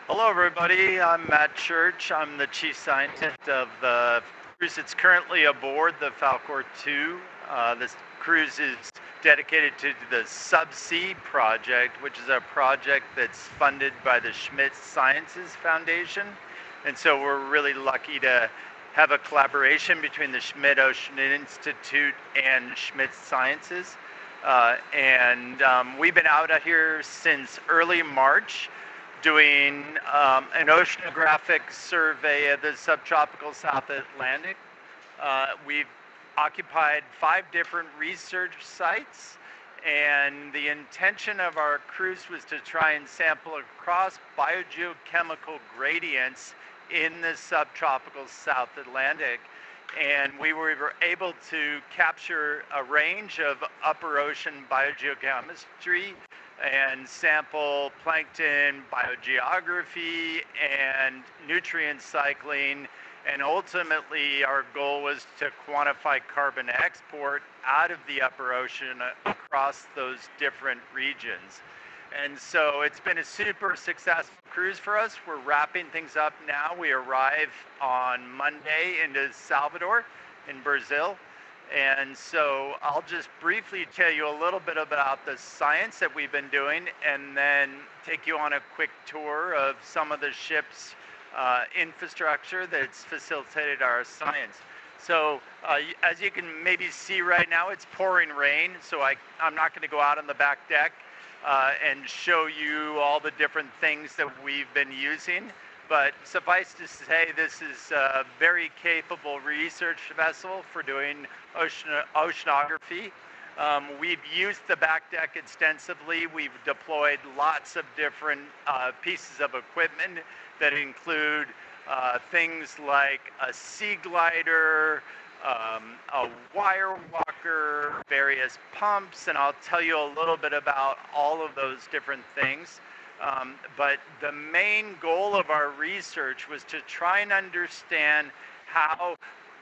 Hello, everybody. I'm Matt Church. I'm the chief scientist of the cruise that's currently aboard the Falkor 2. This cruise is dedicated to the SUBSEA project, which is a project that's funded by the Schmidt Sciences Foundation. And so we're really lucky to have a collaboration between the Schmidt Ocean Institute and Schmidt Sciences. We've been out here since early March doing an oceanographic survey of the subtropical South Atlantic. We've occupied 5 different research sites, and the intention of our cruise was to try and sample across biogeochemical gradients in the subtropical South Atlantic. And we were able to capture a range of upper ocean biogeochemistry and sample plankton biogeography and nutrient cycling. And ultimately, our goal was to quantify carbon export out of the upper ocean across those different regions. And so it's been a super successful cruise for us. We're wrapping things up now. We arrive on Monday into Salvador in Brazil. And so I'll just briefly tell you a little bit about the science that we've been doing and then take you on a quick tour of some of the ship's infrastructure that's facilitated our science. So as you can maybe see right now, it's pouring rain, so I'm not going to go out on the back deck and show you all the different things that we've been using. But suffice to say, this is a very capable research vessel for doing oceanography. We've used the back deck extensively. We've deployed lots of different pieces of equipment that include things like a sea glider, a wire walker, various pumps, and I'll tell you a little bit about all of those different things. But the main goal of our research was to try and understand how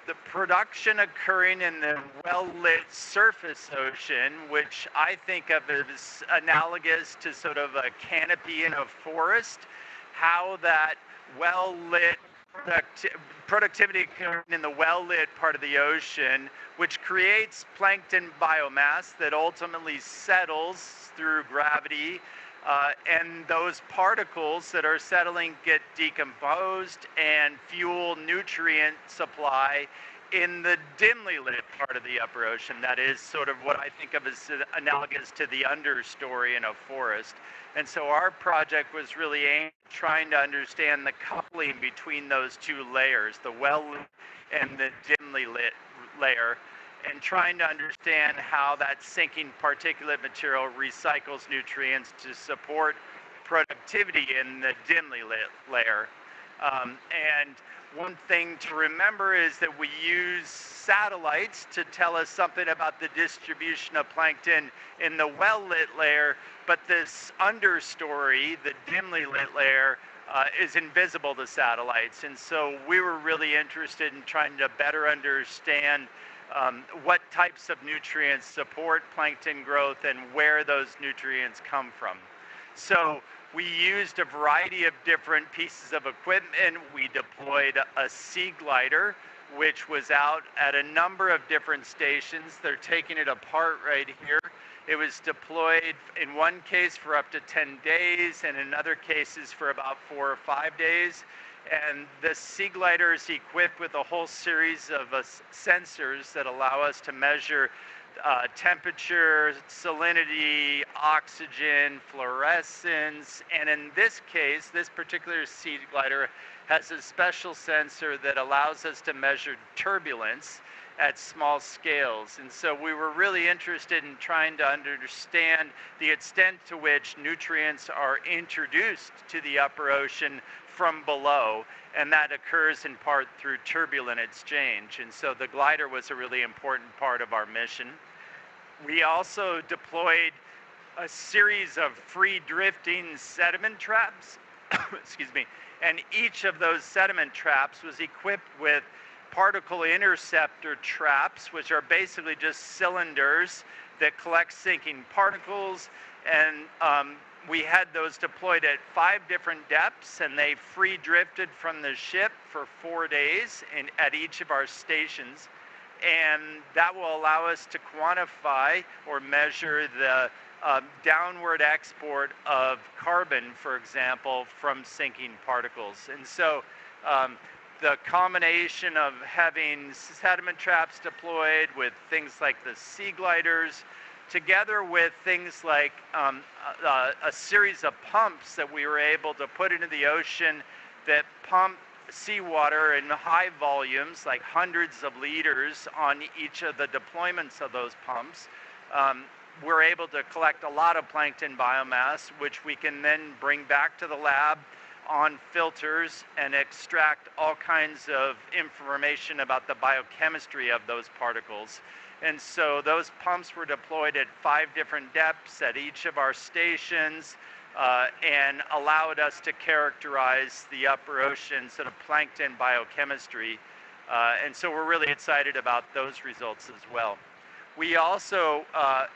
the production occurring in the well-lit surface ocean, which I think of as analogous to sort of a canopy in a forest, how that well-lit productivity occurring in the well-lit part of the ocean, which creates plankton biomass that ultimately settles through gravity. And those particles that are settling get decomposed and fuel nutrient supply in the dimly lit part of the upper ocean. That is sort of what I think of as analogous to the understory in a forest. And so our project was really aimed at trying to understand the coupling between those two layers, the well-lit and the dimly lit layer, and trying to understand how that sinking particulate material recycles nutrients to support productivity in the dimly lit layer. And one thing to remember is that we use satellites to tell us something about the distribution of plankton in the well-lit layer, but this understory, the dimly lit layer, is invisible to satellites. And so we were really interested in trying to better understand what types of nutrients support plankton growth and where those nutrients come from. So we used a variety of different pieces of equipment. We deployed a sea glider, which was out at a number of different stations. They're taking it apart right here. It was deployed in one case for up to 10 days and in other cases for about 4 or 5 days. And the sea glider is equipped with a whole series of sensors that allow us to measure temperature, salinity, oxygen, fluorescence, and in this case, this particular sea glider has a special sensor that allows us to measure turbulence at small scales. And so we were really interested in trying to understand the extent to which nutrients are introduced to the upper ocean from below, and that occurs in part through turbulent exchange. And so the glider was a really important part of our mission. We also deployed a series of free drifting sediment traps, excuse me, and each of those sediment traps was equipped with particle interceptor traps, which are basically just cylinders that collect sinking particles and we had those deployed at 5 different depths, and they free drifted from the ship for 4 days at each of our stations. And that will allow us to quantify or measure the downward export of carbon, for example, from sinking particles. And so the combination of having sediment traps deployed with things like the sea gliders, together with things like a series of pumps that we were able to put into the ocean that pump seawater in high volumes, like hundreds of liters on each of the deployments of those pumps, we're able to collect a lot of plankton biomass, which we can then bring back to the lab on filters and extract all kinds of information about the biochemistry of those particles. And so those pumps were deployed at 5 different depths at each of our stations, and allowed us to characterize the upper ocean sort of plankton biochemistry. And so we're really excited about those results as well. We also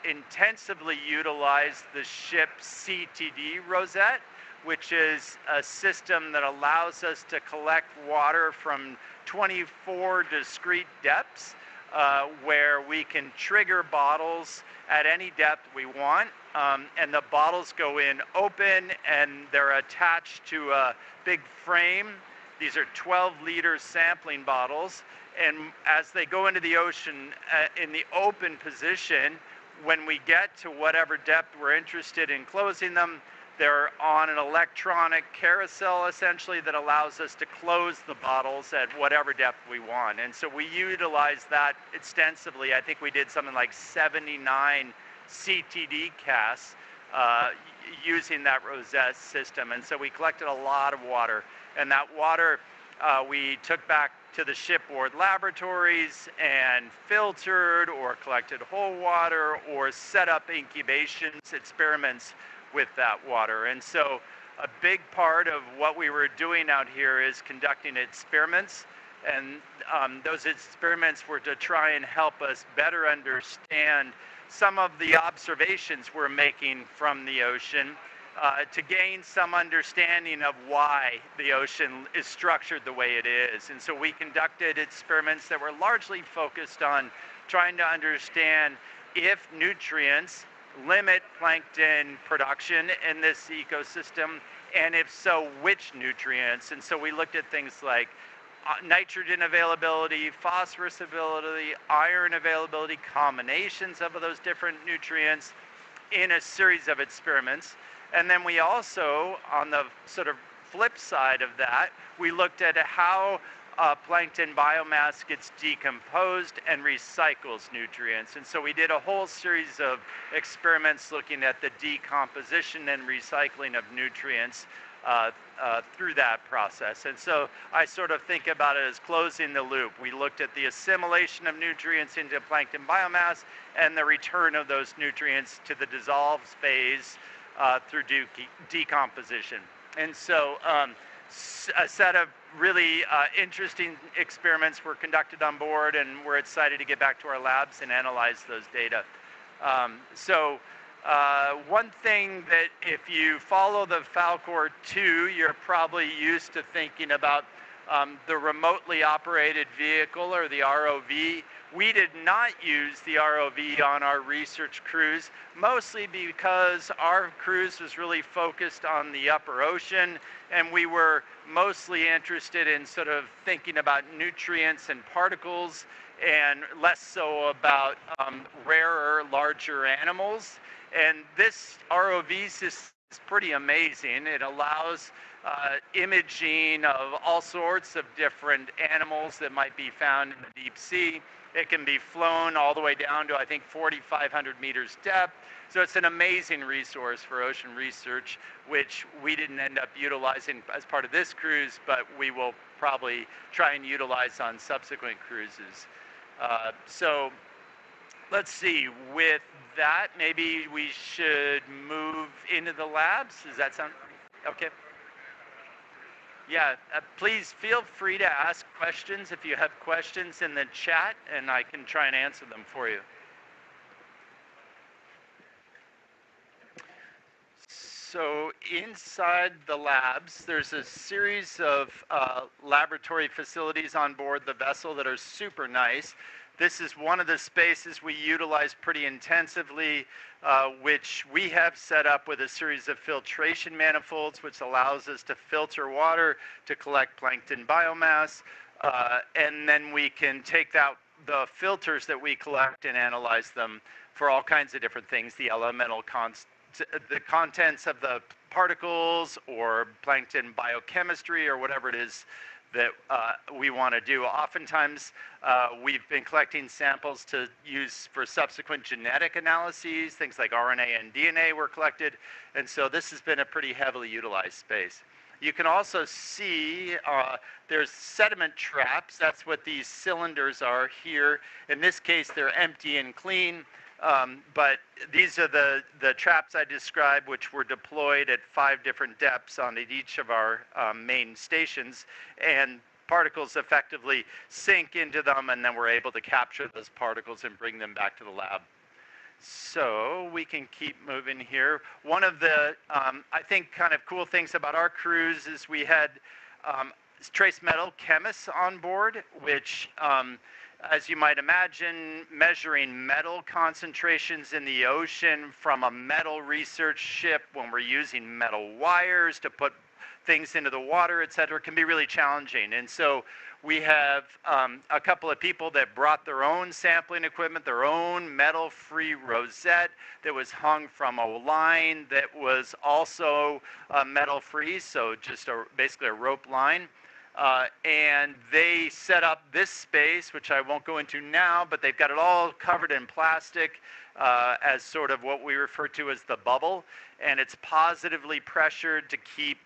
intensively utilized the ship CTD rosette, which is a system that allows us to collect water from 24 discrete depths, where we can trigger bottles at any depth we want, and the bottles go in open and they're attached to a big frame. These are 12-liter sampling bottles, and as they go into the ocean in the open position, when we get to whatever depth we're interested in closing them, they're on an electronic carousel, essentially, that allows us to close the bottles at whatever depth we want. And so we utilize that extensively. I think we did something like 79 CTD casts using that rosette system. And so we collected a lot of water. And that water we took back to the Shipboard laboratories and filtered or collected whole water or set up incubation experiments with that water. And so a big part of what we were doing out here is conducting experiments, and those experiments were to try and help us better understand some of the observations we're making from the ocean, to gain some understanding of why the ocean is structured the way it is. And so we conducted experiments that were largely focused on trying to understand if nutrients limit plankton production in this ecosystem, and if so, which nutrients. And so we looked at things like nitrogen availability, phosphorus availability, iron availability, combinations of those different nutrients in a series of experiments. And then we also, on the sort of flip side of that, we looked at how plankton biomass gets decomposed and recycles nutrients. And so we did a whole series of experiments looking at the decomposition and recycling of nutrients through that process. And so I sort of think about it as closing the loop. We looked at the assimilation of nutrients into plankton biomass and the return of those nutrients to the dissolved phase through decomposition. And so a set of really interesting experiments were conducted on board, and we're excited to get back to our labs and analyze those data. One thing that if you follow the Falkor 2, you're probably used to thinking about the remotely operated vehicle, or the ROV. We did not use the ROV on our research cruise, mostly because our cruise was really focused on the upper ocean, and we were mostly interested in sort of thinking about nutrients and particles, and less so about rarer, larger animals. And this ROV system is pretty amazing. It allows imaging of all sorts of different animals that might be found in the deep sea. It can be flown all the way down to, I think, 4,500 meters depth. So it's an amazing resource for ocean research, which we didn't end up utilizing as part of this cruise, but we will probably try and utilize on subsequent cruises. So let's see, with that, maybe we should move into the labs. Does that sound okay? Yeah, please feel free to ask questions if you have questions in the chat, and I can try and answer them for you. So inside the labs, there's a series of laboratory facilities on board the vessel that are super nice. This is one of the spaces we utilize pretty intensively, which we have set up with a series of filtration manifolds, which allows us to filter water to collect plankton biomass. And then we can take the filters that we collect and analyze them for all kinds of different things, the the contents of the particles or plankton biochemistry or whatever it is that we want to do. Oftentimes, we've been collecting samples to use for subsequent genetic analyses. Things like RNA and DNA were collected, and so this has been a pretty heavily utilized space. You can also see there's sediment traps. That's what these cylinders are here. In this case, they're empty and clean. But these are the traps I described, which were deployed at 5 different depths on each of our main stations, and particles effectively sink into them, and then we're able to capture those particles and bring them back to the lab. So we can keep moving here. One of the, I think, kind of cool things about our cruise is we had trace metal chemists on board, which as you might imagine, measuring metal concentrations in the ocean from a metal research ship when we're using metal wires to put things into the water, et cetera, can be really challenging. And so we have a couple of people that brought their own sampling equipment, their own metal-free rosette that was hung from a line that was also metal-free, so just basically a rope line. And they set up this space, which I won't go into now, but they've got it all covered in plastic as sort of what we refer to as the bubble, and it's positively pressured to keep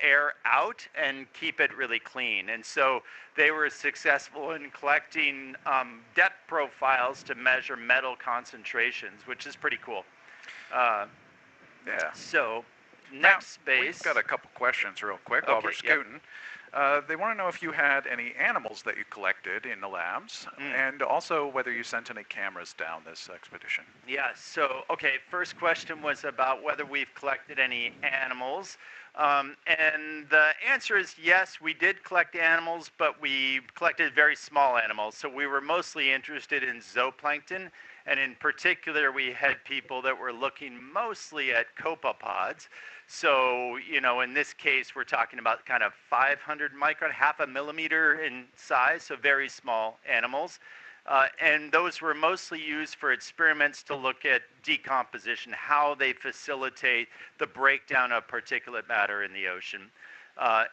air out and keep it really clean. And so they were successful in collecting depth profiles to measure metal concentrations, which is pretty cool. Yeah. So next space. We've got a couple questions real quick while we're scooting. Yep. They want to know if you had any animals that you collected in the labs, and also whether you sent any cameras down this expedition. Yeah, so, okay, first question was about whether we've collected any animals. And the answer is yes, we did collect animals, but we collected very small animals. So we were mostly interested in zooplankton, and in particular, we had people that were looking mostly at copepods. So, you know, in this case, we're talking about kind of 500 micron, half a millimeter in size, so very small animals. And those were mostly used for experiments to look at decomposition, how they facilitate the breakdown of particulate matter in the ocean.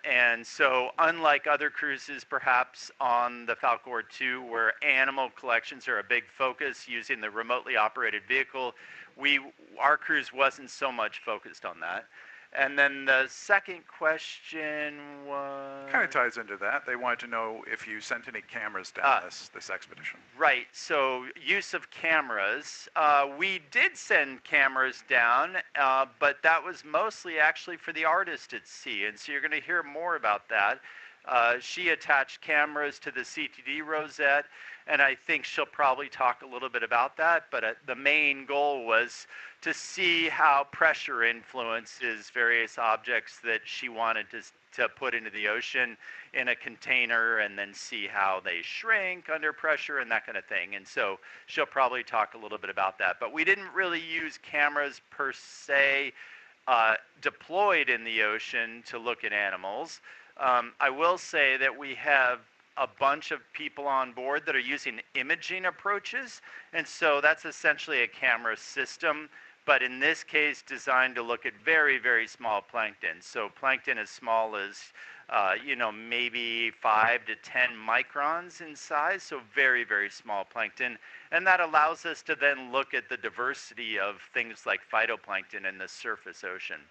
And so unlike other cruises perhaps on the Falkor 2, where animal collections are a big focus using the remotely operated vehicle, our cruise wasn't so much focused on that. And then the second question was... Kind of ties into that. They wanted to know if you sent any cameras down this expedition. Right. So use of cameras. We did send cameras down, but that was mostly actually for the artist at sea. And so you're going to hear more about that. She attached cameras to the CTD rosette, and I think she'll probably talk a little bit about that, but the main goal was to see how pressure influences various objects that she wanted to put into the ocean in a container, and then see how they shrink under pressure and that kind of thing. And so she'll probably talk a little bit about that. But we didn't really use cameras per se deployed in the ocean to look at animals. I will say that we have a bunch of people on board that are using imaging approaches, and so that's essentially a camera system, but in this case designed to look at very, very small plankton. So plankton as small as, you know, maybe 5 to 10 microns in size, so very, very small plankton. And that allows us to then look at the diversity of things like phytoplankton in the surface ocean.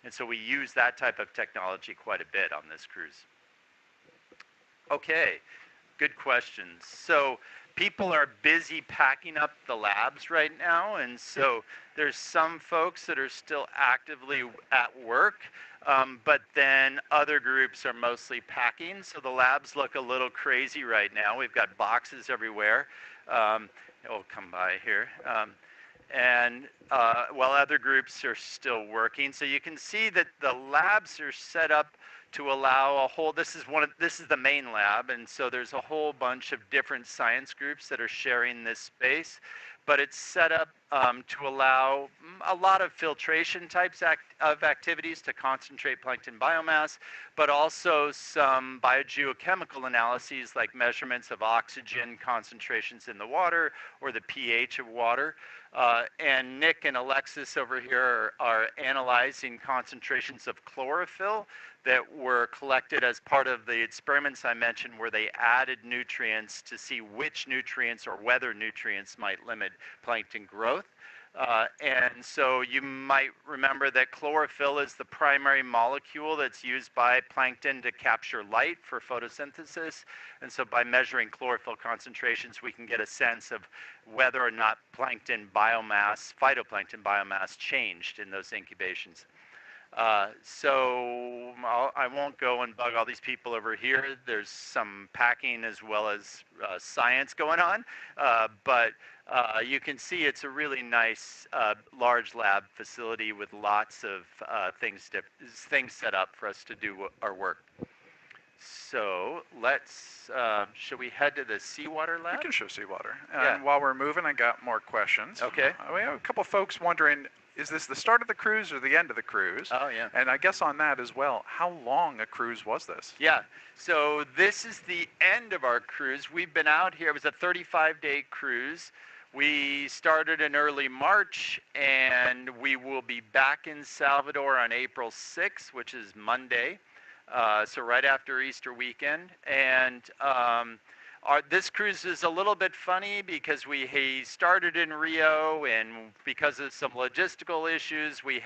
And so we use that type of technology quite a bit on this cruise. Okay, good questions. So people are busy packing up the labs right now, and so there's some folks that are still actively at work, but then other groups are mostly packing, so the labs look a little crazy right now. We've got boxes everywhere. It'll come by here. and while other groups are still working. So you can see that the labs are set up to allow a whole, this is the main lab, and so there's a whole bunch of different science groups that are sharing this space, but it's set up to allow a lot of filtration types of activities to concentrate plankton biomass, but also some biogeochemical analyses like measurements of oxygen concentrations in the water or the pH of water. And Nick and Alexis over here are analyzing concentrations of chlorophyll that were collected as part of the experiments I mentioned where they added nutrients to see which nutrients or whether nutrients might limit plankton growth. And so you might remember that chlorophyll is the primary molecule that's used by plankton to capture light for photosynthesis. And so by measuring chlorophyll concentrations, we can get a sense of whether or not plankton biomass, phytoplankton biomass, changed in those incubations. So I won't go and bug all these people over here. There's some packing as well as science going on, but you can see it's a really nice large lab facility with lots of things set up for us to do our work. So let's, should we head to the seawater lab? We can show seawater. Yeah. And while we're moving, I got more questions. Okay. We have a couple folks wondering, is this the start of the cruise or the end of the cruise? Oh, yeah. And I guess on that as well, how long a cruise was this? Yeah, so this is the end of our cruise. We've been out here, it was a 35-day cruise. We started in early March, and we will be back in Salvador on April 6th, which is Monday, so right after Easter weekend. And this cruise is a little bit funny because he started in Rio, and because of some logistical issues, we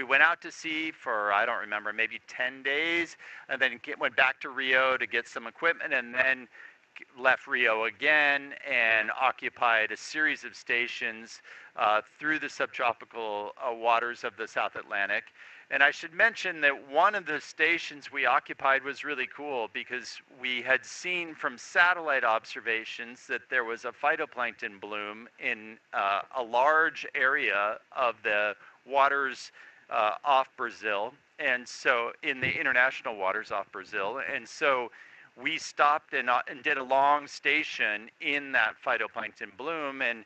went out to sea for, I don't remember, maybe 10 days, and then went back to Rio to get some equipment, and then left Rio again and occupied a series of stations through the subtropical waters of the South Atlantic. And I should mention that one of the stations we occupied was really cool because we had seen from satellite observations that there was a phytoplankton bloom in a large area of the waters off Brazil, and so in the international waters off Brazil. And so we stopped and did a long station in that phytoplankton bloom, and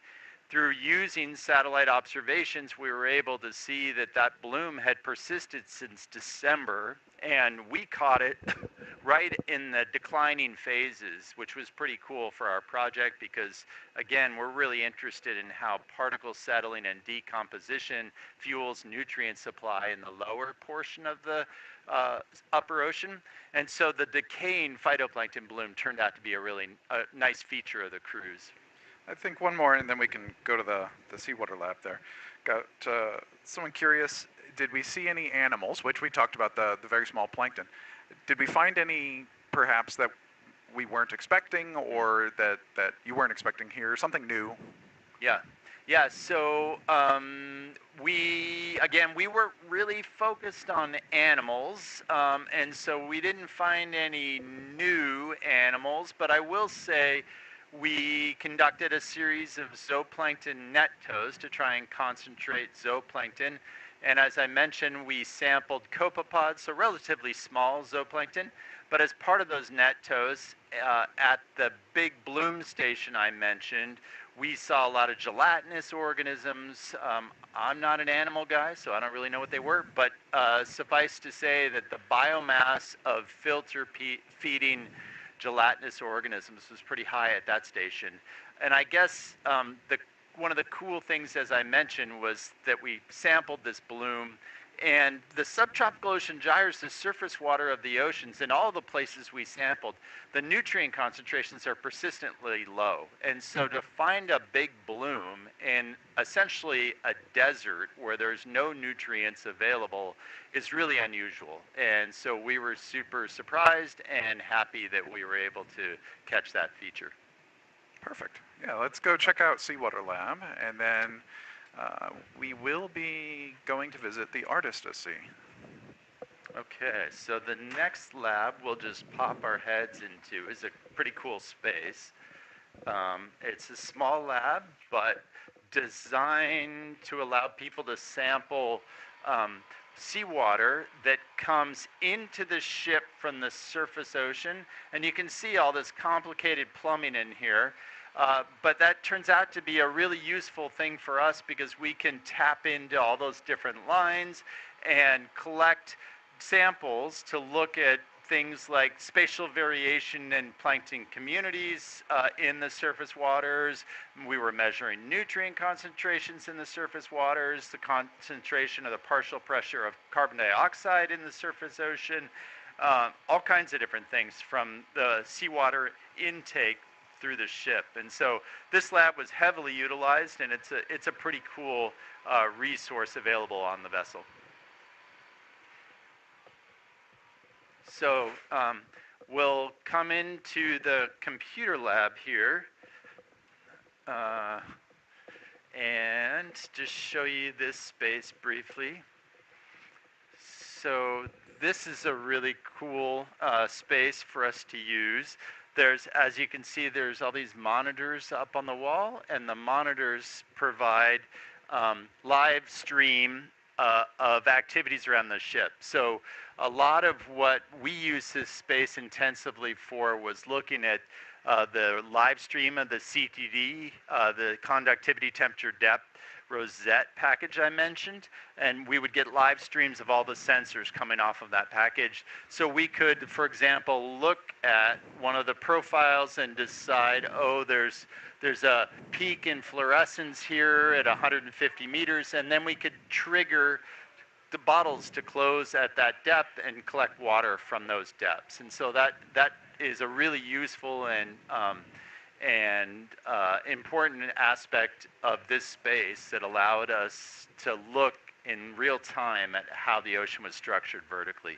through using satellite observations, we were able to see that that bloom had persisted since December, and we caught it right in the declining phases, which was pretty cool for our project because, again, we're really interested in how particle settling and decomposition fuels nutrient supply in the lower portion of the upper ocean. And so the decaying phytoplankton bloom turned out to be a really nice feature of the cruise. I think one more, and then we can go to the seawater lab there. Got someone curious, did we see any animals, which we talked about the very small plankton. Did we find any, perhaps, that we weren't expecting or that you weren't expecting here, something new? Yeah, so we were really focused on animals, and so we didn't find any new animals, but I will say we conducted a series of zooplankton net tows to try and concentrate zooplankton. And as I mentioned, we sampled copepods, so relatively small zooplankton. But as part of those net tows, at the big bloom station I mentioned, we saw a lot of gelatinous organisms. I'm not an animal guy, so I don't really know what they were, but suffice to say that the biomass of filter feeding gelatinous organisms was pretty high at that station. And I guess one of the cool things, as I mentioned, was that we sampled this bloom, and the subtropical ocean gyres, the surface water of the oceans, in all the places we sampled, the nutrient concentrations are persistently low. And so to find a big bloom in essentially a desert where there's no nutrients available is really unusual. And so we were super surprised and happy that we were able to catch that feature. Perfect. Yeah, let's go check out Seawater Lab, and then we will be going to visit the Artist at Sea. Okay, so the next lab we'll just pop our heads into is a pretty cool space. It's a small lab, but designed to allow people to sample seawater that comes into the ship from the surface ocean. And you can see all this complicated plumbing in here. But that turns out to be a really useful thing for us because we can tap into all those different lines and collect samples to look at things like spatial variation in plankton communities in the surface waters. We were measuring nutrient concentrations in the surface waters, the concentration of the partial pressure of carbon dioxide in the surface ocean, all kinds of different things from the seawater intake through the ship. And so this lab was heavily utilized, and it's a pretty cool resource available on the vessel. So we'll come into the computer lab here and just show you this space briefly. So this is a really cool space for us to use. There's, as you can see, there's all these monitors up on the wall, and the monitors provide live stream of activities around the ship. So a lot of what we use this space intensively for was looking at the live stream of the CTD, the conductivity temperature depth rosette package I mentioned, and we would get live streams of all the sensors coming off of that package. So we could, for example, look at one of the profiles and decide, oh, there's a peak in fluorescence here at 150 meters, and then we could trigger the bottles to close at that depth and collect water from those depths. And so that is a really useful and important aspect of this space that allowed us to look in real time at how the ocean was structured vertically.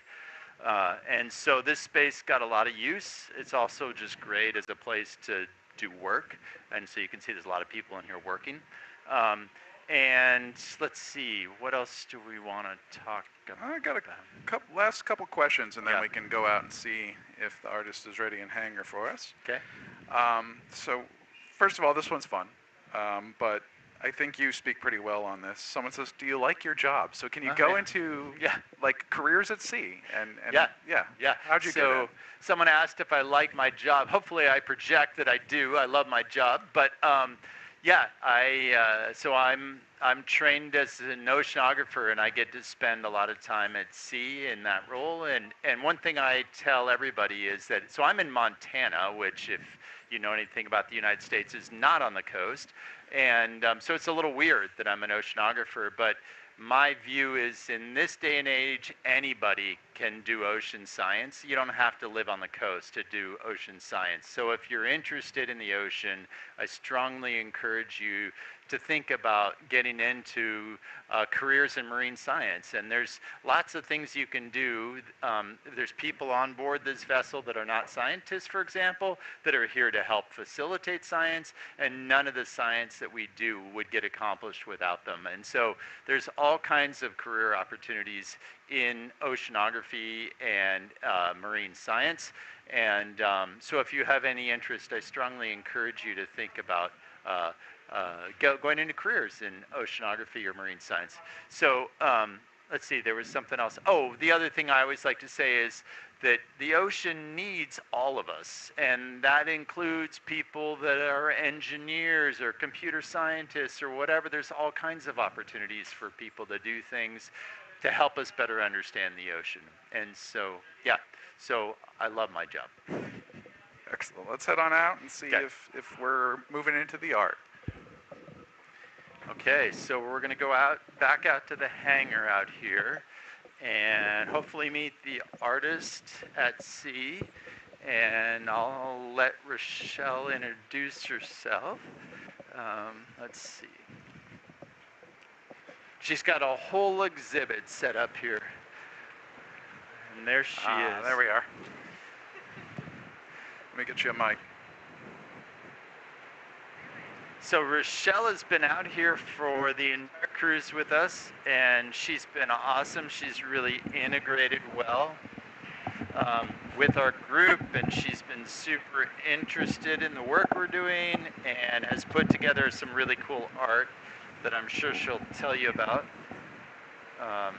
And so this space got a lot of use. It's also just great as a place to do work. And so you can see there's a lot of people in here working. And let's see, what else do we want to talk about? I got a last couple questions, and then we can go out and see if the artist is ready in hangar for us. Okay. So first of all, this one's fun, but I think you speak pretty well on this. Someone says, do you like your job? So can you go into like careers at sea? And yeah. How'd you do that? Someone asked if I like my job. Hopefully I project that I do. I love my job. But so I'm trained as an oceanographer, and I get to spend a lot of time at sea in that role. And one thing I tell everybody is that, so I'm in Montana, which, if you know anything about the United States, is not on the coast. And so it's a little weird that I'm an oceanographer, but my view is, in this day and age, anybody can do ocean science. You don't have to live on the coast to do ocean science. So if you're interested in the ocean, I strongly encourage you to think about getting into careers in marine science. And there's lots of things you can do. There's people on board this vessel that are not scientists, for example, that are here to help facilitate science, and none of the science that we do would get accomplished without them. And so there's all kinds of career opportunities in oceanography and marine science. And so if you have any interest, I strongly encourage you to think about going into careers in oceanography or marine science. So let's see, there was something else. Oh, the other thing I always like to say is that the ocean needs all of us, and that includes people that are engineers or computer scientists or whatever. There's all kinds of opportunities for people to do things to help us better understand the ocean. And so, so I love my job. Excellent. Let's head on out and see if we're moving into the art. Okay, so we're going to go back out to the hangar out here, and hopefully meet the artist at sea. And I'll let Rochelle introduce herself. Let's see. She's got a whole exhibit set up here. And there she is. There we are. Let me get you a mic. So Rochelle has been out here for the entire cruise with us, and she's been awesome. She's really integrated well. with our group, and she's been super interested in the work we're doing and has put together some really cool art that I'm sure she'll tell you about. Yeah.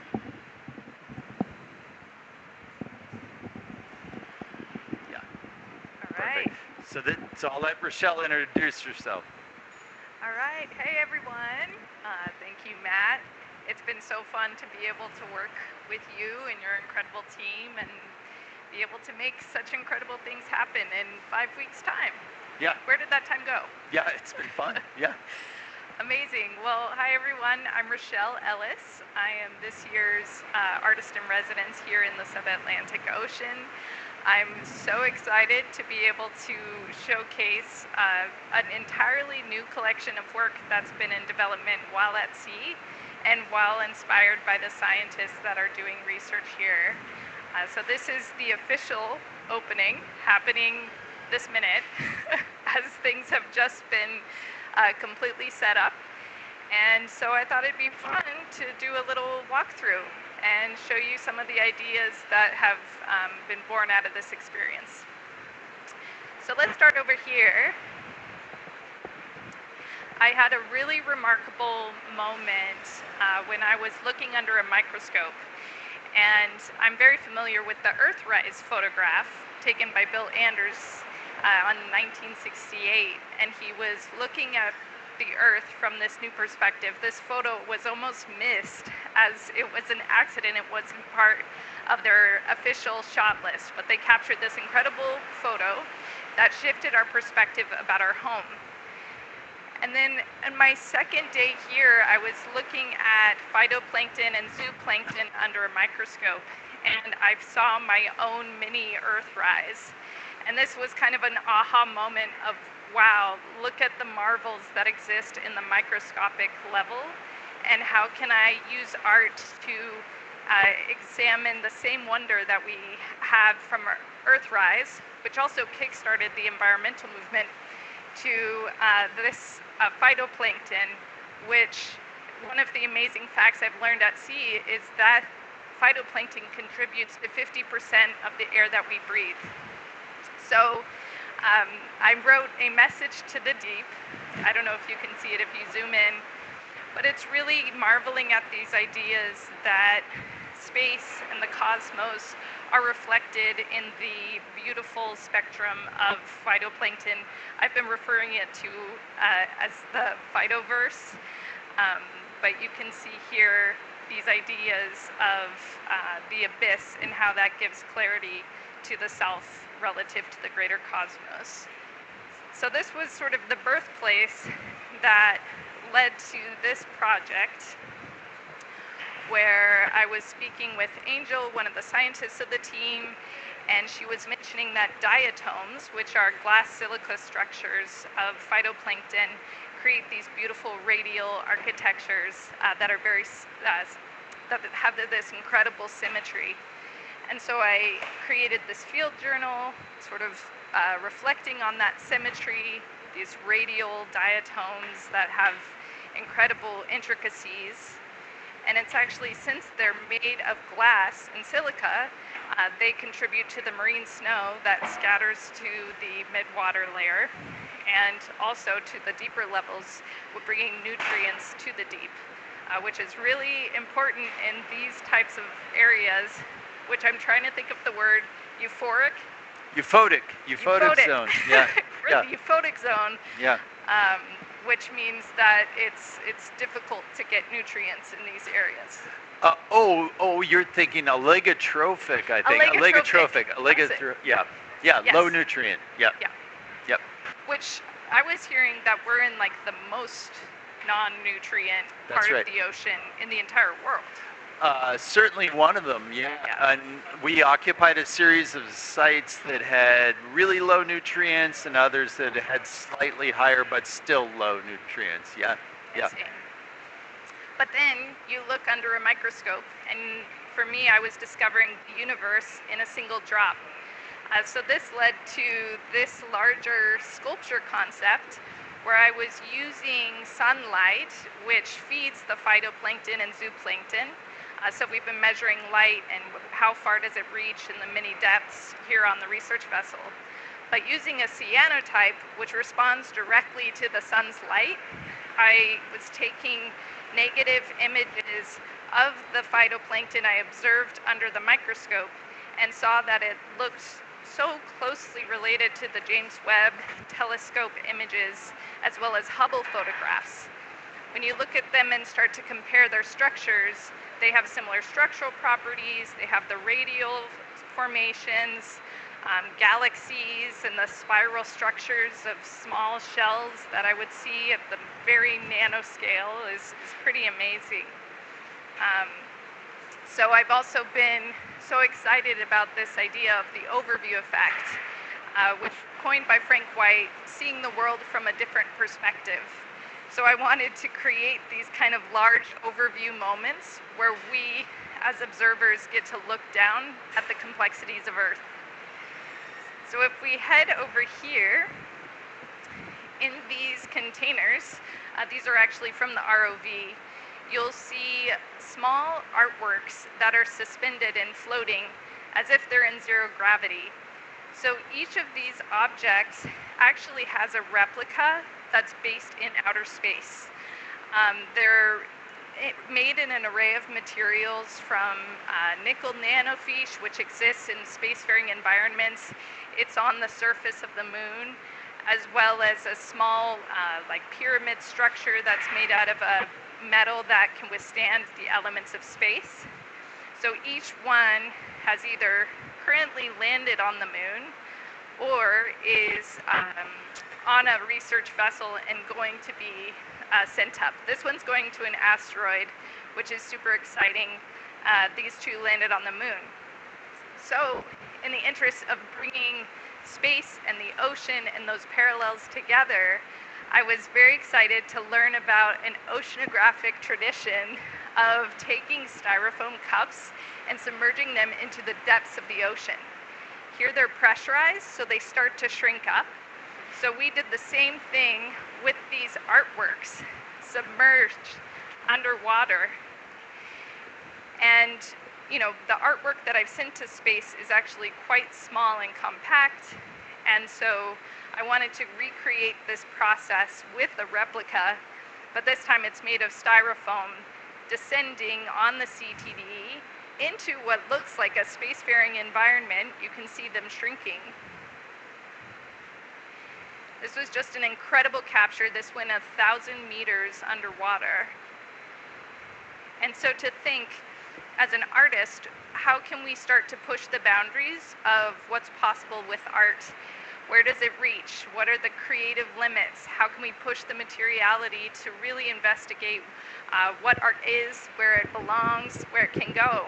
All right. Perfect. So I'll let Rochelle introduce herself. All right. Hey, everyone. Thank you, Matt. It's been so fun to be able to work with you and your incredible team and be able to make such incredible things happen in 5 weeks' time. Yeah. Where did that time go? Yeah, it's been fun. Yeah. Amazing. Well, hi, everyone. I'm Rochelle Ellis. I am this year's artist in residence here in the Sub-Atlantic Ocean. I'm so excited to be able to showcase an entirely new collection of work that's been in development while at sea and while inspired by the scientists that are doing research here. So this is the official opening happening this minute as things have just been completely set up. And so I thought it'd be fun to do a little walkthrough and show you some of the ideas that have been born out of this experience. So let's start over here. I had a really remarkable moment when I was looking under a microscope. And I'm very familiar with the Earthrise photograph taken by Bill Anders in 1968. And he was looking at the Earth from this new perspective. This photo was almost missed as it was an accident. It wasn't part of their official shot list, but they captured this incredible photo that shifted our perspective about our home. And then in my second day here, I was looking at phytoplankton and zooplankton under a microscope, and I saw my own mini Earthrise. And this was kind of an aha moment of, wow, look at the marvels that exist in the microscopic level, and how can I use art to examine the same wonder that we had from Earthrise, which also kickstarted the environmental movement, to this phytoplankton, which one of the amazing facts I've learned at sea is that phytoplankton contributes to 50% of the air that we breathe. So I wrote a message to the deep. I don't know if you can see it if you zoom in, but it's really marveling at these ideas that space and the cosmos are reflected in the beautiful spectrum of phytoplankton. I've been referring it to as the phytoverse, but you can see here these ideas of the abyss and how that gives clarity to the self relative to the greater cosmos. So this was sort of the birthplace that led to this project, where I was speaking with Angel, one of the scientists of the team, and she was mentioning that diatoms, which are glass silica structures of phytoplankton, create these beautiful radial architectures that are that have this incredible symmetry. And so I created this field journal, sort of reflecting on that symmetry, these radial diatoms that have incredible intricacies. And it's actually, since they're made of glass and silica, they contribute to the marine snow that scatters to the mid-water layer, and also to the deeper levels, bringing nutrients to the deep, which is really important in these types of areas, which I'm trying to think of the word euphoric. Euphotic zone. Yeah. Really, yeah. Euphotic zone. Yeah. Which means that it's difficult to get nutrients in these areas. You're thinking oligotrophic, I think. Oligotrophic. Yeah. Yeah, yes. Low nutrient. Yeah. Yeah. Yep. Which I was hearing that we're in like the most non-nutrient part of the ocean in the entire world. Certainly one of them, yeah. And we occupied a series of sites that had really low nutrients and others that had slightly higher but still low nutrients, yeah. Yeah. But then you look under a microscope, and for me, I was discovering the universe in a single drop. So this led to this larger sculpture concept where I was using sunlight, which feeds the phytoplankton and zooplankton, So we've been measuring light and how far does it reach in the many depths here on the research vessel. But using a cyanotype, which responds directly to the sun's light, I was taking negative images of the phytoplankton I observed under the microscope and saw that it looked so closely related to the James Webb telescope images as well as Hubble photographs. When you look at them and start to compare their structures, they have similar structural properties, they have the radial formations, galaxies and the spiral structures of small shells that I would see at the very nanoscale is pretty amazing. So I've also been so excited about this idea of the overview effect, which coined by Frank White, seeing the world from a different perspective. So I wanted to create these kind of large overview moments where we, as observers, get to look down at the complexities of Earth. So if we head over here, in these containers, these are actually from the ROV, you'll see small artworks that are suspended and floating as if they're in zero gravity. So each of these objects actually has a replica that's based in outer space. They're made in an array of materials from nickel nanofiche, which exists in spacefaring environments. It's on the surface of the moon, as well as a small like pyramid structure that's made out of a metal that can withstand the elements of space. So each one has either currently landed on the moon or is on a research vessel and going to be sent up. This one's going to an asteroid, which is super exciting. These two landed on the moon. So in the interest of bringing space and the ocean and those parallels together, I was very excited to learn about an oceanographic tradition of taking styrofoam cups and submerging them into the depths of the ocean. Here they're pressurized, so they start to shrink up. So we did the same thing with these artworks, submerged underwater. And you know, the artwork that I've sent to space is actually quite small and compact, and so I wanted to recreate this process with a replica, but this time it's made of styrofoam, descending on the CTD into what looks like a spacefaring environment. You can see them shrinking. This was just an incredible capture. This went 1,000 meters underwater. And so to think, as an artist, how can we start to push the boundaries of what's possible with art? Where does it reach? What are the creative limits? How can we push the materiality to really investigate what art is, where it belongs, where it can go?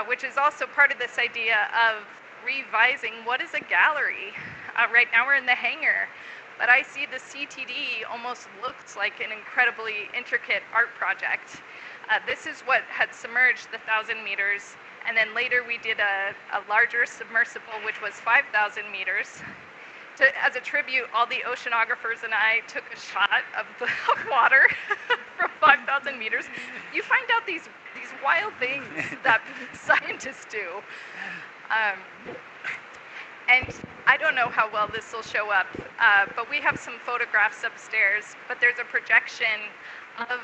Which is also part of this idea of revising what is a gallery. Right now we're in the hangar, but I see the CTD almost looks like an incredibly intricate art project. This is what had submerged the 1,000 meters, and then later we did a larger submersible, which was 5,000 meters. As a tribute, all the oceanographers and I took a shot of the water from 5,000 meters. You find out these wild things that scientists do. And I don't know how well this will show up, but we have some photographs upstairs, but there's a projection of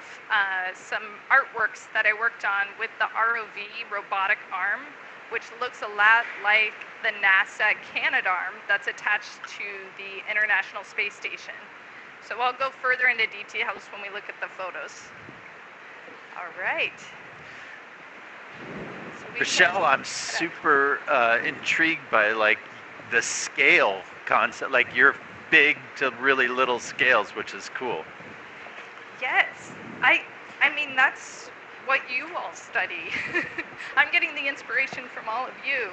some artworks that I worked on with the ROV robotic arm, which looks a lot like the NASA Canadarm that's attached to the International Space Station. So I'll go further into details when we look at the photos. All right. So Michelle, I'm super intrigued by like the scale concept, like you're big to really little scales, which is cool. Yes, I mean, that's what you all study. I'm getting the inspiration from all of you.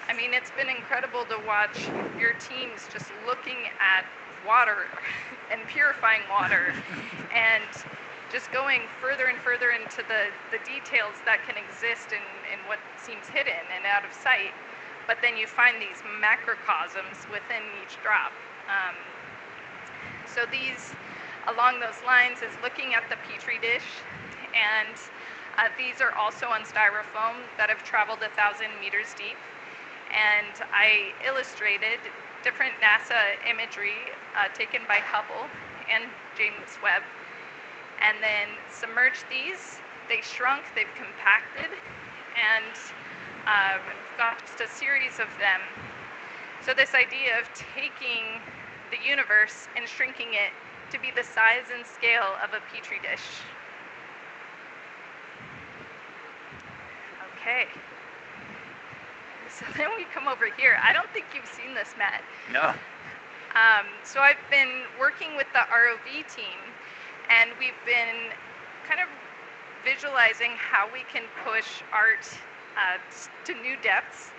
I mean, it's been incredible to watch your teams just looking at water and purifying water and just going further and further into the details that can exist in what seems hidden and out of sight. But then you find these macrocosms within each drop. So these, along those lines, is looking at the Petri dish and These are also on styrofoam that have traveled 1,000 meters deep. And I illustrated different NASA imagery taken by Hubble and James Webb, and then submerged these. They shrunk, they've compacted, and got just a series of them. So this idea of taking the universe and shrinking it to be the size and scale of a petri dish. Okay. So then we come over here. I don't think you've seen this, Matt. No. So I've been working with the ROV team, and we've been kind of visualizing how we can push art to new depths.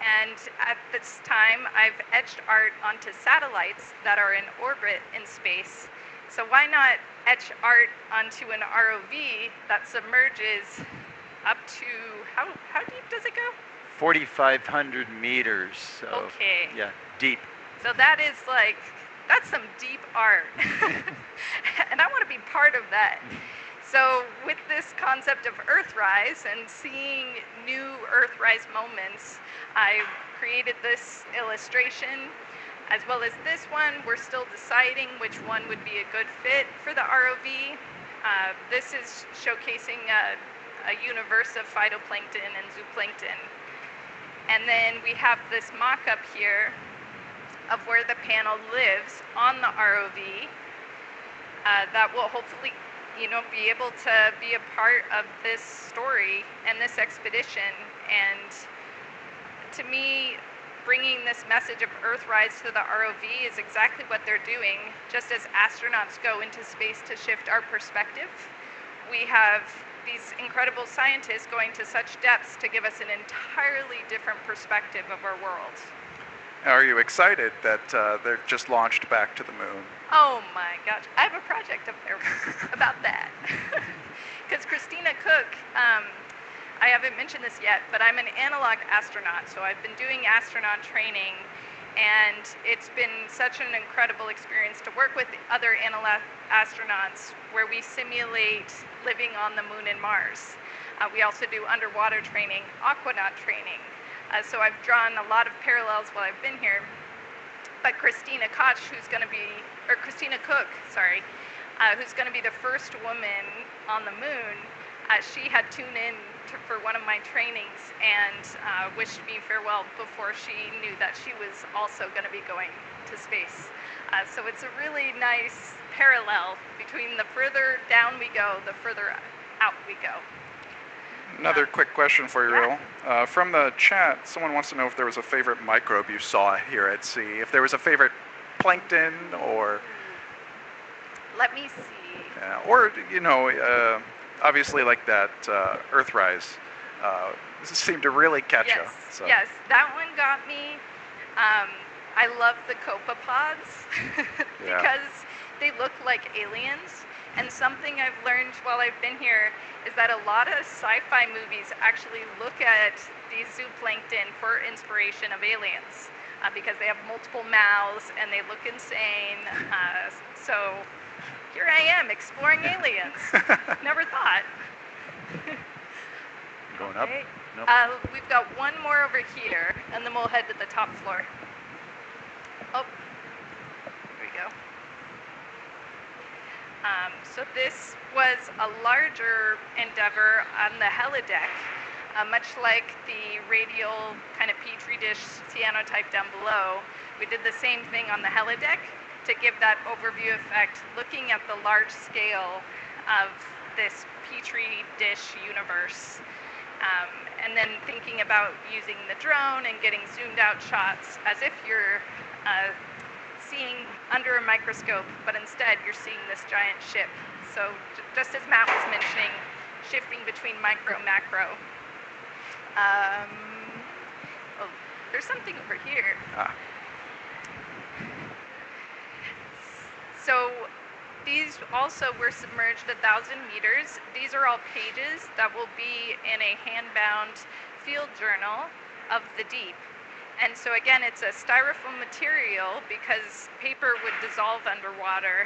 And at this time, I've etched art onto satellites that are in orbit in space. So why not etch art onto an ROV that submerges up to, how deep does it go? 4,500 meters. So, okay. Yeah, deep. So that's some deep art. And I want to be part of that. So with this concept of Earthrise and seeing new Earthrise moments, I created this illustration as well as this one. We're still deciding which one would be a good fit for the ROV. This is showcasing a universe of phytoplankton and zooplankton. And then we have this mock-up here of where the panel lives on the ROV that will hopefully, be able to be a part of this story and this expedition. And to me, bringing this message of Earthrise to the ROV is exactly what they're doing. Just as astronauts go into space to shift our perspective, we have these incredible scientists going to such depths to give us an entirely different perspective of our world. Are you excited that they're just launched back to the moon? Oh my gosh, I have a project up there about that. Because Christina Cook, I haven't mentioned this yet, but I'm an analog astronaut, so I've been doing astronaut training, and it's been such an incredible experience to work with other analog astronauts where we simulate living on the moon and Mars. We also do underwater training, aquanaut training. So I've drawn a lot of parallels while I've been here. But Christina Cook, who's going to be the first woman on the moon, she had tuned in for one of my trainings and wished me farewell before she knew that she was also going to be going to space. So it's a really nice parallel between the further down we go, the further out we go. Another quick question for you, yeah. Rill. From the chat, someone wants to know if there was a favorite microbe you saw here at sea. If there was a favorite plankton or... Let me see. Or, obviously like that Earthrise seemed to really catch you. So. Yes, that one got me. I love the copepods because they look like aliens. And something I've learned while I've been here is that a lot of sci-fi movies actually look at these zooplankton for inspiration of aliens because they have multiple mouths and they look insane. So here I am exploring aliens. Never thought. Going up? Okay. Nope. We've got one more over here, and then we'll head to the top floor. Oh, here we go. So this was a larger endeavor on the helideck, much like the radial kind of petri dish cyanotype down below. We did the same thing on the helideck to give that overview effect, looking at the large scale of this petri dish universe. And then thinking about using the drone and getting zoomed out shots as if you're seeing under a microscope, but instead you're seeing this giant ship. So just as Matt was mentioning, shifting between micro and macro. Oh, there's something over here. So these also were submerged 1,000 meters. These are all pages that will be in a hand-bound field journal of the deep. And so again, it's a styrofoam material because paper would dissolve underwater.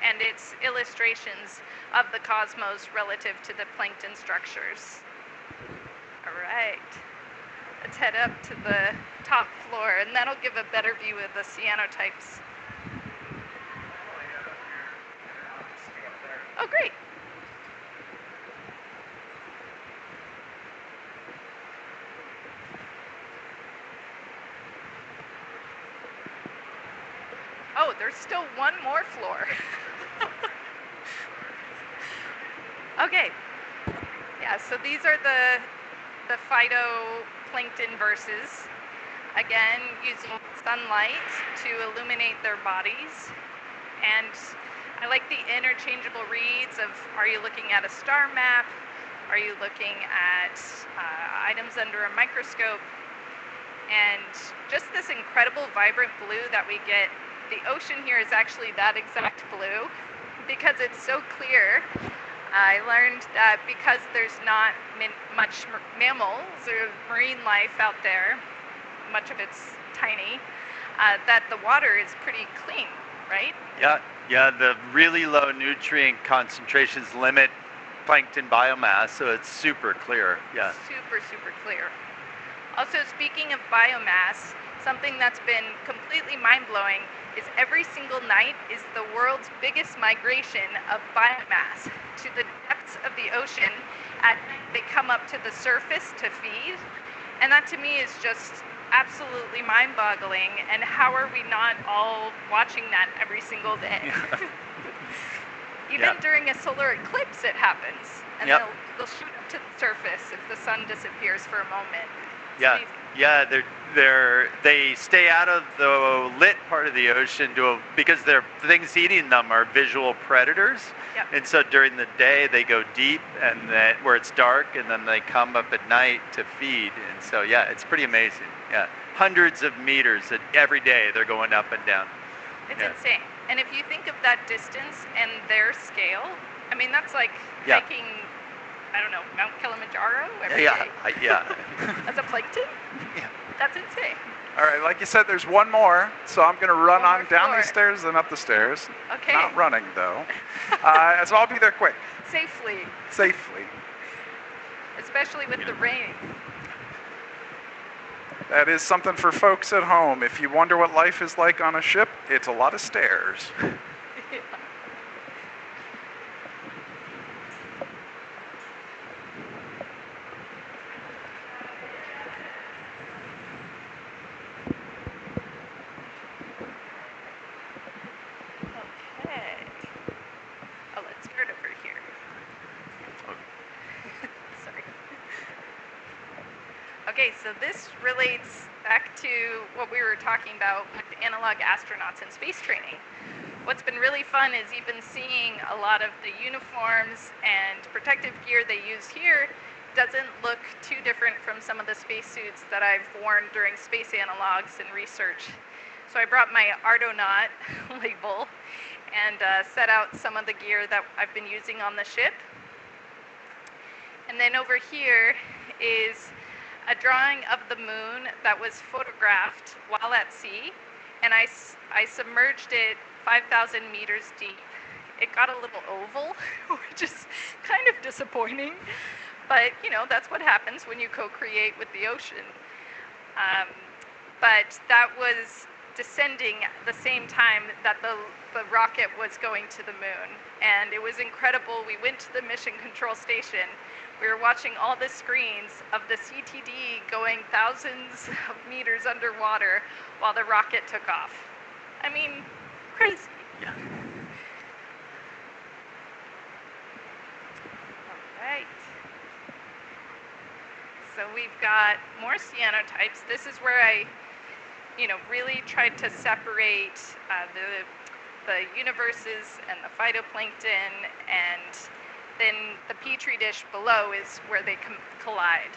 and it's illustrations of the cosmos relative to the plankton structures. All right, let's head up to the top floor, and that'll give a better view of the cyanotypes. Oh, great. Oh, there's still one more floor. Okay. Yeah, so these are the phytoplankton verses. Again, using sunlight to illuminate their bodies. And I like the interchangeable reads of, are you looking at a star map? Are you looking at items under a microscope? And just this incredible vibrant blue that we get. The ocean here is actually that exact blue because it's so clear. I learned that because there's not much mammals or marine life out there, much of it's tiny, that the water is pretty clean, right? Yeah, the really low nutrient concentrations limit plankton biomass, so it's super clear, yeah. Super, super clear. Also, speaking of biomass, something that's been completely mind-blowing is every single night is the world's biggest migration of biomass to the depths of the ocean. At night, they come up to the surface to feed, and that to me is just absolutely mind-boggling. And how are we not all watching that every single day? Even during a solar eclipse, it happens, and they'll shoot up to the surface if the sun disappears for a moment. They stay out of the lit part of the ocean because things eating them are visual predators. Yep. And so during the day they go deep and then where it's dark, and then they come up at night to feed. And so it's pretty amazing. Yeah, hundreds of meters every day they're going up and down. It's insane. And if you think of that distance and their scale, I mean that's like hiking, I don't know, Mount Kilimanjaro every day. As a plankton? Yeah. That's insane. All right, like you said, there's one more, so I'm going to run on down floor. these stairs and up the stairs. Okay. Not running, though. So I'll be there quick. Safely. Especially with the rain. That is something for folks at home. If you wonder what life is like on a ship, it's a lot of stairs. Okay, so this relates back to what we were talking about with analog astronauts and space training. What's been really fun is even seeing a lot of the uniforms and protective gear they use here doesn't look too different from some of the spacesuits that I've worn during space analogs and research. So I brought my Artonaut label and set out some of the gear that I've been using on the ship. And then over here is a drawing of the moon that was photographed while at sea, and I submerged it 5,000 meters deep. It got a little oval, which is kind of disappointing, but that's what happens when you co-create with the ocean. But that was descending at the same time that the rocket was going to the moon, and it was incredible. We went to the mission control station. We were watching all the screens of the CTD going thousands of meters underwater while the rocket took off. I mean, crazy. Yeah. All right. So we've got more cyanotypes. This is where I, really tried to separate the universes and the phytoplankton, and then the petri dish below is where they collide.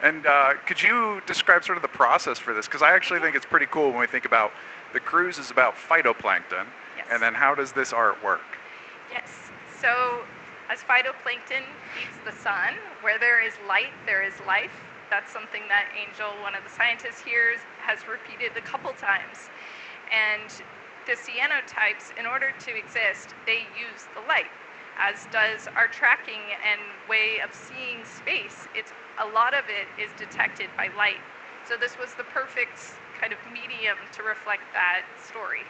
And could you describe sort of the process for this? Because I actually think it's pretty cool when we think about the cruise is about phytoplankton, and then how does this art work? Yes, so as phytoplankton eats the sun, where there is light, there is life. That's something that Angel, one of the scientists here, has repeated a couple times. And the cyanotypes, in order to exist, they use the light, as does our tracking and way of seeing space. A lot of it is detected by light. So this was the perfect kind of medium to reflect that story.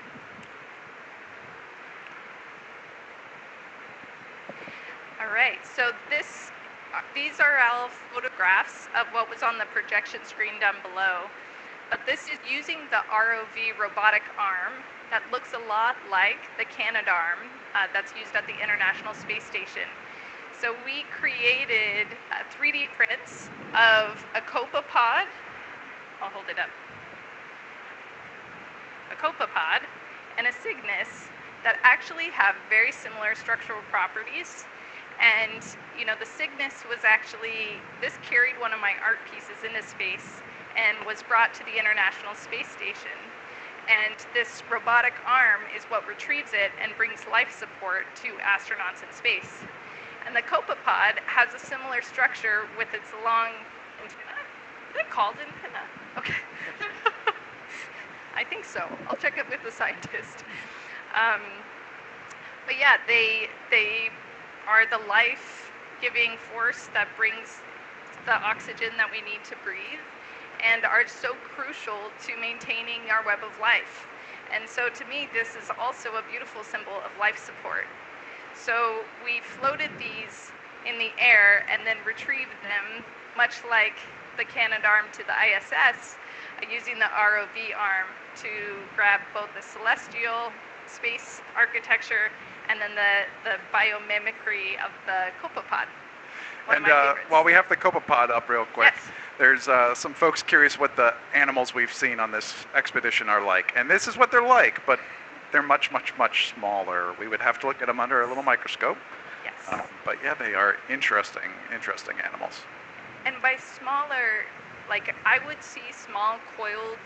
All right, so these are all photographs of what was on the projection screen down below. But this is using the ROV robotic arm that looks a lot like the Canadarm that's used at the International Space Station. So we created 3D prints of a copepod. I'll hold it up. A copepod and a cygnus that actually have very similar structural properties. And the cygnus was actually, this carried one of my art pieces into space and was brought to the International Space Station. And this robotic arm is what retrieves it and brings life support to astronauts in space. And the copepod has a similar structure with its long antenna. Is it called antenna? Okay. I think so. I'll check it with the scientist. But yeah, they are the life-giving force that brings the oxygen that we need to breathe, and are so crucial to maintaining our web of life. And so to me, this is also a beautiful symbol of life support. So we floated these in the air and then retrieved them, much like the Canadarm to the ISS, using the ROV arm to grab both the celestial space architecture and then the biomimicry of the copepod. And while we have the copepod up real quick, yes. There's some folks curious what the animals we've seen on this expedition are like. And this is what they're like, but they're much, much, much smaller. We would have to look at them under a little microscope. Yes. But yeah, they are interesting animals. And by smaller, like I would see small coiled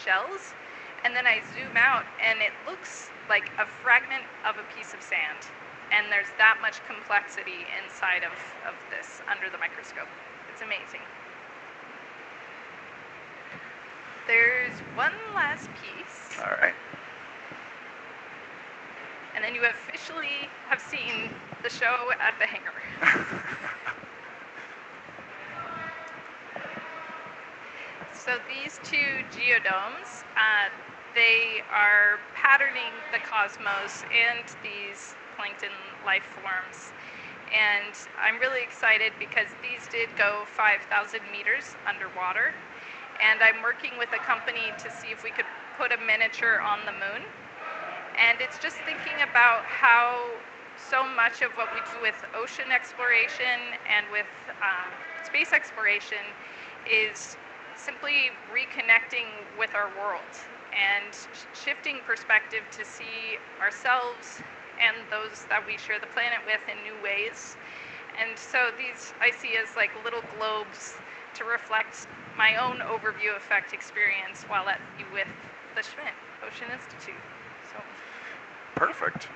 shells, and then I zoom out and it looks like a fragment of a piece of sand. And there's that much complexity inside of this under the microscope. It's amazing. There's one last piece. All right. And then you officially have seen the show at the hangar. So these two geodomes, they are patterning the cosmos and these plankton life forms. And I'm really excited because these did go 5,000 meters underwater. And I'm working with a company to see if we could put a miniature on the moon. And it's just thinking about how so much of what we do with ocean exploration and with space exploration is simply reconnecting with our world and shifting perspective to see ourselves and those that we share the planet with in new ways. And so these I see as like little globes to reflect my own overview effect experience while with the Schmidt Ocean Institute. So. Perfect.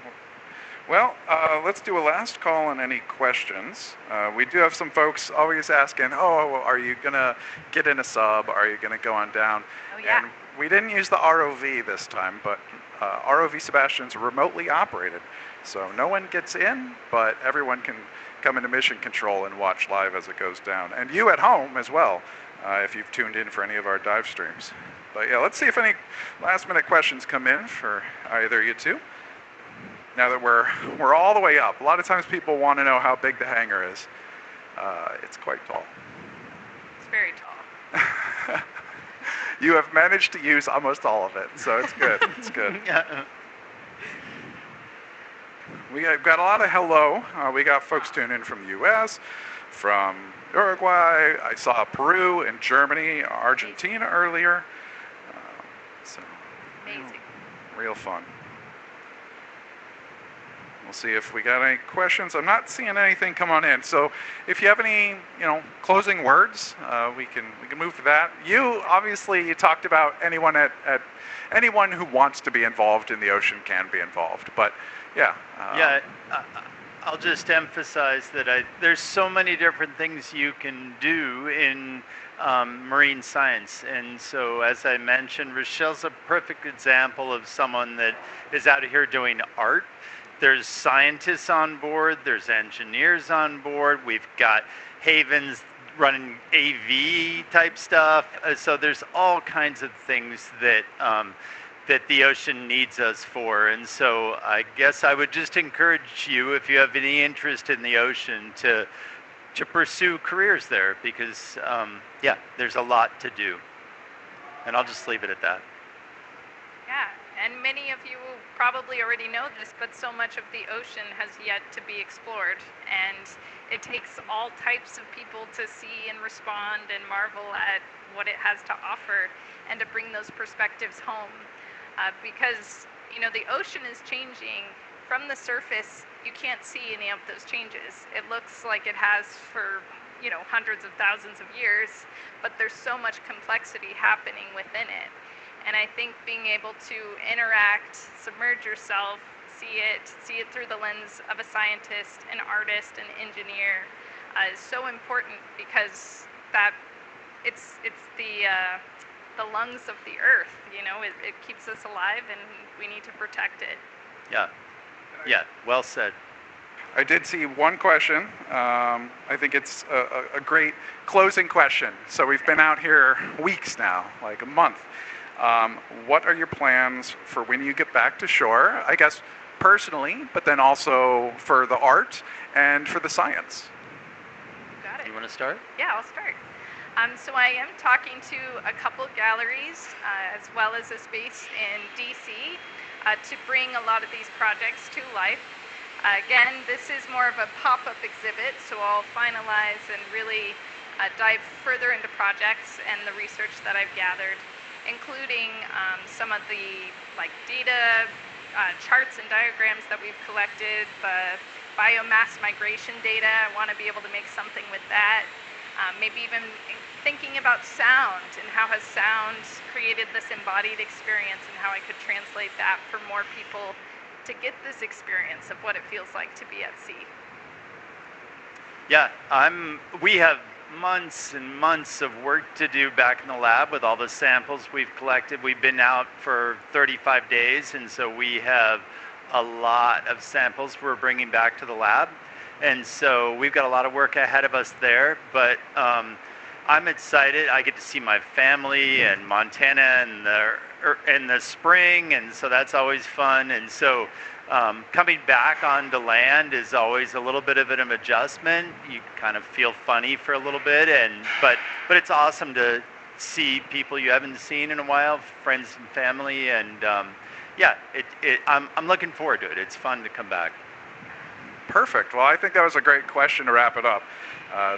Well, let's do a last call on any questions. We do have some folks always asking, oh, are you going to get in a sub? Are you going to go on down? Oh, yeah. And we didn't use the ROV this time, but ROV Sebastian's remotely operated. So no one gets in, but everyone can come into mission control and watch live as it goes down. And you at home as well, if you've tuned in for any of our dive streams. But yeah, let's see if any last minute questions come in for either you two. Now that we're all the way up, a lot of times people want to know how big the hangar is. It's quite tall. It's very tall. You have managed to use almost all of it, so it's good. It's good. Yeah. We have got a lot of hello. We got folks tuned in from the U.S., from Uruguay. I saw Peru and Germany, Argentina earlier. So Amazing. Real fun. We'll see if we got any questions. I'm not seeing anything come on in. So if you have any, closing words, we can move to that. You talked about anyone who wants to be involved in the ocean can be involved. But yeah. I'll just emphasize that there's so many different things you can do in marine science. And so, as I mentioned, Rochelle's a perfect example of someone that is out here doing art. There's scientists on board, there's engineers on board, we've got Havens running AV type stuff. So there's all kinds of things that that the ocean needs us for. And so I guess I would just encourage you, if you have any interest in the ocean, to pursue careers there, because yeah, there's a lot to do. And I'll just leave it at that. Yeah, and many of you probably already know this, but so much of the ocean has yet to be explored, and it takes all types of people to see and respond and marvel at what it has to offer, and to bring those perspectives home. Because, you know, the ocean is changing. From the surface, you can't see any of those changes. It looks like it has for, you know, hundreds of thousands of years, but there's so much complexity happening within it. And I think being able to interact, submerge yourself, see it through the lens of a scientist, an artist, an engineer, is so important, because that it's the lungs of the earth. You know, it keeps us alive, and we need to protect it. Yeah. Yeah, well said. I did see one question. I think it's a great closing question. So we've been out here weeks now, like a month. What are your plans for when you get back to shore? I guess personally, but then also for the art and for the science. Got it. You want to start? Yeah, I'll start. So I am talking to a couple galleries, as well as a space in DC, to bring a lot of these projects to life. Again, this is more of a pop-up exhibit, so I'll finalize and really dive further into projects and the research that I've gathered, including some of the data charts and diagrams that we've collected, the biomass migration data. I want to be able to make something with that. Maybe even thinking about sound, and how has sound created this embodied experience, and how I could translate that for more people to get this experience of what it feels like to be at sea. Yeah, we have months and months of work to do back in the lab with all the samples we've collected. We've been out for 35 days, and so we have a lot of samples we're bringing back to the lab. And so we've got a lot of work ahead of us there, but I'm excited. I get to see my family in Montana in the spring, and so that's always fun. And so coming back onto land is always a little bit of an adjustment. You kind of feel funny for a little bit, but it's awesome to see people you haven't seen in a while, friends and family, and yeah, I'm looking forward to it. It's fun to come back. Perfect. Well, I think that was a great question to wrap it up.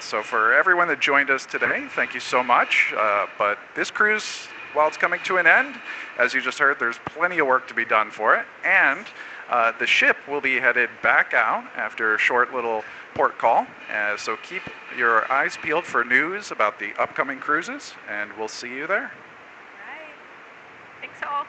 So for everyone that joined us today, thank you so much. But this cruise, while it's coming to an end, as you just heard, there's plenty of work to be done for it. And the ship will be headed back out after a short little port call. So keep your eyes peeled for news about the upcoming cruises, and we'll see you there. All right. Thanks all.